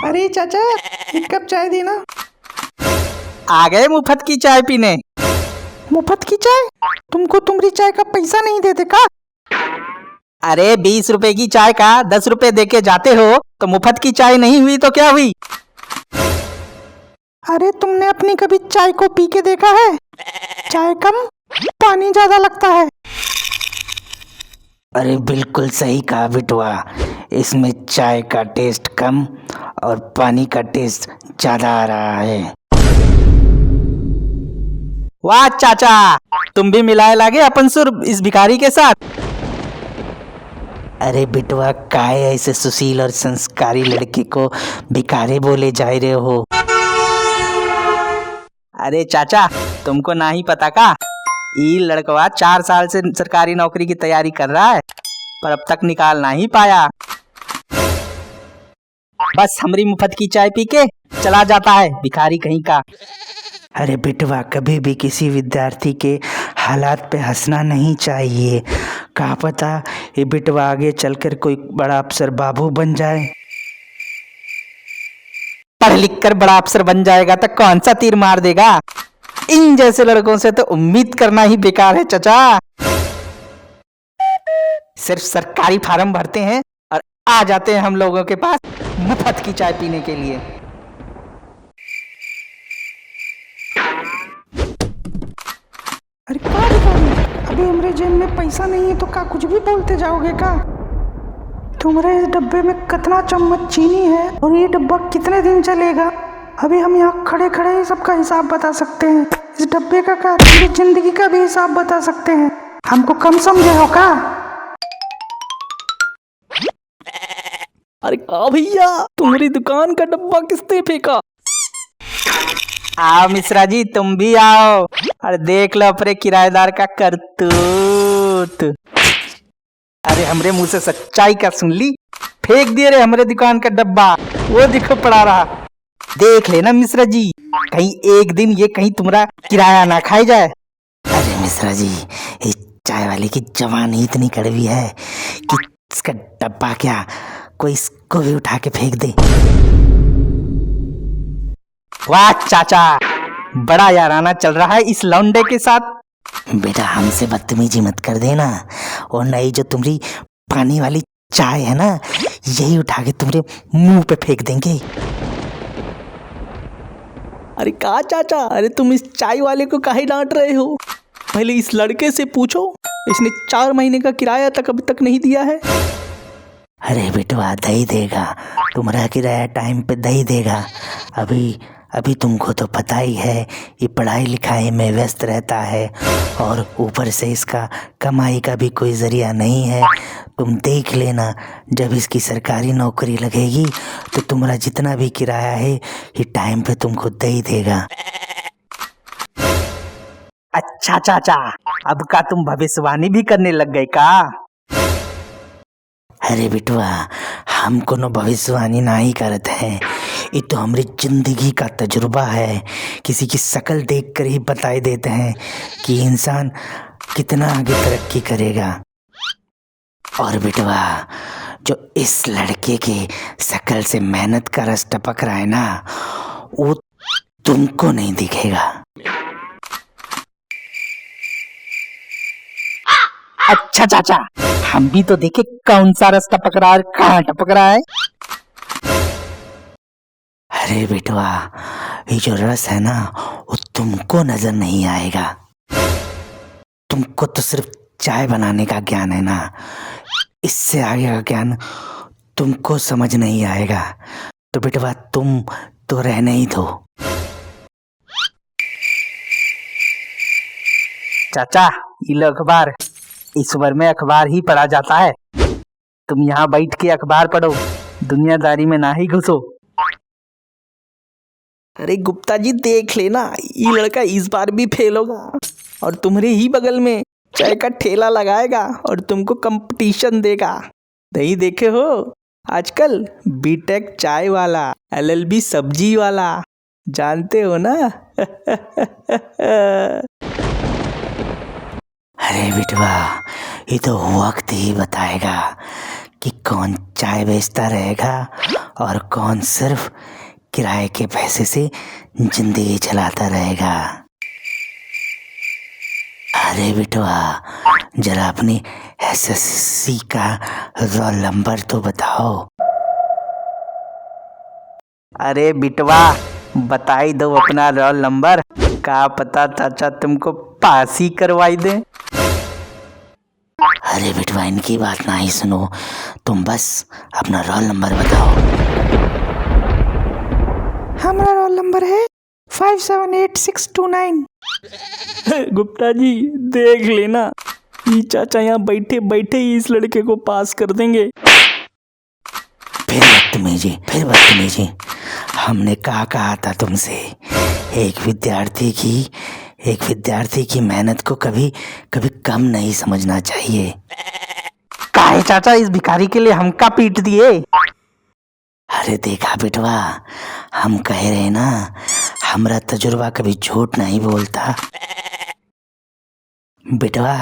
अरे चाचा, एक कप चाय देना। आ गए मुफ्त की चाय पीने। मुफ्त की चाय? तुमको तुम्हारी चाय का पैसा नहीं देते का? अरे 20 रुपए की चाय का 10 रुपए देके जाते हो तो मुफ्त की चाय नहीं हुई तो क्या हुई? अरे तुमने अपनी कभी चाय को पी के देखा है? चाय कम, पानी ज्यादा लगता है। अरे बिल्कुल सही कहा बिटुआ, इसमें चाय का टेस्ट कम और पानी का टेस्ट ज्यादा आ रहा है। वाह चाचा, तुम भी मिलाए लागे अपन सुर इस भिखारी के साथ। अरे बिटुआ, काहे ऐसे सुशील और संस्कारी लड़के को भिखारी बोले जा रहे हो? अरे चाचा, तुमको ना ही पता का? ये लड़कवा 4 साल से सरकारी नौकरी की तैयारी कर रहा है पर अब तक निकाल ना ही पाया। बस हमारी मुफ्त की चाय पी के चला जाता है भिखारी कहीं का। अरे बिटवा, कभी भी किसी विद्यार्थी के हालात पे हंसना नहीं चाहिए। क्या पता ये बिटवा आगे चलकर कोई बड़ा अफसर बाबू बन जाए। पढ़ लिख कर बड़ा अफसर बन जाएगा तो कौन सा तीर मार देगा? इन जैसे लड़कों से तो उम्मीद करना ही बेकार है चाचा। सिर्फ सरकारी फार्म भरते हैं और आ जाते हैं हम लोगों के पास मुफ्त की चाय पीने के लिए। अरे का भिखारी, अभी हमारे जेब में पैसा नहीं है तो का कुछ भी बोलते जाओगे का? तुम्हारे इस डब्बे में कितना चम्मच चीनी है और ये डब्बा कितने दिन चलेगा? अभी हम यहाँ खड़े खड़े ही सबका हिसाब बता सकते हैं। इस डब्बे का क्या, पूरी जिंदगी का भी हिसाब बता सकते हैं। हमको कम समझे हो का? अरे का भैया, तुम्हारी दुकान का डब्बा किसने फेंका? आओ मिश्रा जी, तुम भी आओ और देख लो अपने किराएदार का करतूत। अरे हमरे मुंह से सच्चाई का सुन ली, फेंक दिए रे हमरे दुकान का डब्बा, वो दिखो पड़ा रहा। देख लेना मिश्रा जी, कहीं एक दिन ये कहीं तुम्हारा किराया ना खाई जाए। अरे मिश्रा जी, इस चाय वाले की जवानी इतनी कड़वी है कि इसका डब्बा क्या कोई इसको भी उठा के फेंक दे। वाह चाचा, बड़ा याराना चल रहा है इस लौंडे के साथ। बेटा, हमसे बदतमीजी मत कर देना, और नहीं जो तुम्हारी पानी वाली चाय है ना, यही उठा के तुम्हारे मुंह पे फेंक देंगे। अरे का चाचा, अरे तुम इस चाय वाले को काहे डांट रहे हो? पहले इस लड़के से पूछो, इसने 4 महीने का किराया तक अभी तक नहीं दिया है। अरे बेटवा, दही देगा, तुम्हारा किराया टाइम पे दही देगा। अभी तुमको तो पता ही है ये पढ़ाई लिखाई में व्यस्त रहता है और ऊपर से इसका कमाई का भी कोई जरिया नहीं है। तुम देख लेना, जब इसकी सरकारी नौकरी लगेगी तो तुम्हारा जितना भी किराया है ये टाइम पे तुमको दे ही देगा। अच्छा चाचा, अब का तुम भविष्यवाणी भी करने लग गए का? अरे बिटवा, हम कोनो भविष्यवाणी नहीं करते हैं, ये तो हमारी जिंदगी का तजुर्बा है। किसी की शक्ल देखकर ही बताई देते हैं कि इंसान कितना आगे तरक्की करेगा। और बिटवा, जो इस लड़के के शक्ल से मेहनत का रस टपक रहा है ना, वो तुमको नहीं दिखेगा। अच्छा चाचा, हम भी तो देखे कौन सा रास्ता पकड़ा है, कहाँ टपक रहा है। अरे बेटवा, ये जो रस है ना, वो तुमको नजर नहीं आएगा। तुमको तो सिर्फ चाय बनाने का ज्ञान है ना, इससे आगे का ज्ञान तुमको समझ नहीं आएगा। तो बेटवा, तुम तो रहने ही दो। चाचा, ये लो अखबार, इस उम्र में अखबार ही पढ़ा जाता है। तुम यहाँ बैठ के अखबार पढ़ो, दुनियादारी में ना ही घुसो। अरे गुप्ता जी, देख लेना, ये लड़का इस बार भी फेल होगा और तुम्हारे ही बगल में चाय का ठेला लगाएगा और तुमको कंपटीशन देगा। नहीं देखे हो आजकल बीटेक चाय वाला, एलएलबी सब्जी वाला, जानते हो ना? अरे बिटवा, ये तो वक्त ही बताएगा कि कौन चाय बेचता रहेगा और कौन सिर्फ किराए के पैसे से जिंदगी चलाता रहेगा। अरे बिटवा, जरा अपनी एसएससी का रोल नंबर तो बताओ। अरे बिटवा, बताई दो अपना रोल नंबर, का पता चाचा तुमको पास ही करवाई दे। अरे बिटवा, इनकी बात ना ही सुनो, तुम बस अपना रोल नंबर बताओ। हमारा रोल नंबर है 578629। गुप्ता जी देख लेना, ये चाचा यहाँ बैठे बैठे ही इस लड़के को पास कर देंगे। फिर बदतमीजी। हमने कहा था तुमसे, एक विद्यार्थी की मेहनत को कभी कम नहीं समझना चाहिए। काहे चाचा इस भिखारी के लिए हमका पीट दिए? अरे देखा बिटवा, हम कह रहे ना, हमरा तजुर्बा कभी झूठ नहीं बोलता। बिटवा,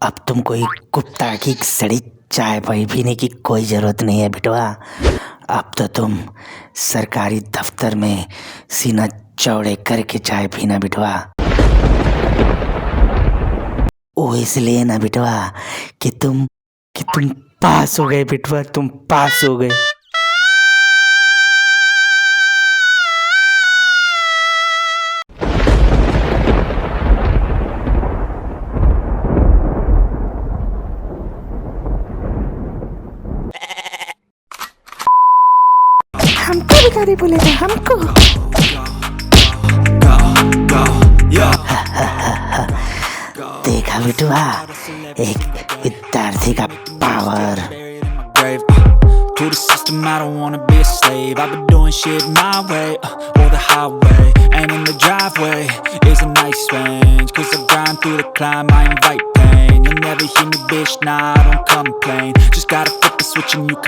अब तुम कोई कुत्ता की सड़ी चाय पीने की कोई जरूरत नहीं है बिटवा। अब तो तुम सरकारी दफ्तर में सीना चौड़े करके चाय पीना बिटवा। वो इसलिए ना बिटवा कि तुम पास हो गए बिटवा, तुम पास हो गए। हमको भिखारी बोलेगा, हमको? देखा बिटवा, एक विद्यार्थी का power. To the system, I don't wanna be a slave. I've been doing shit my way, or the highway. And in the driveway is a nice range, 'cause I grind through the climb, I invite pain. You'll never hear me, bitch, nah, I don't complain. Just gotta flip the switch and you can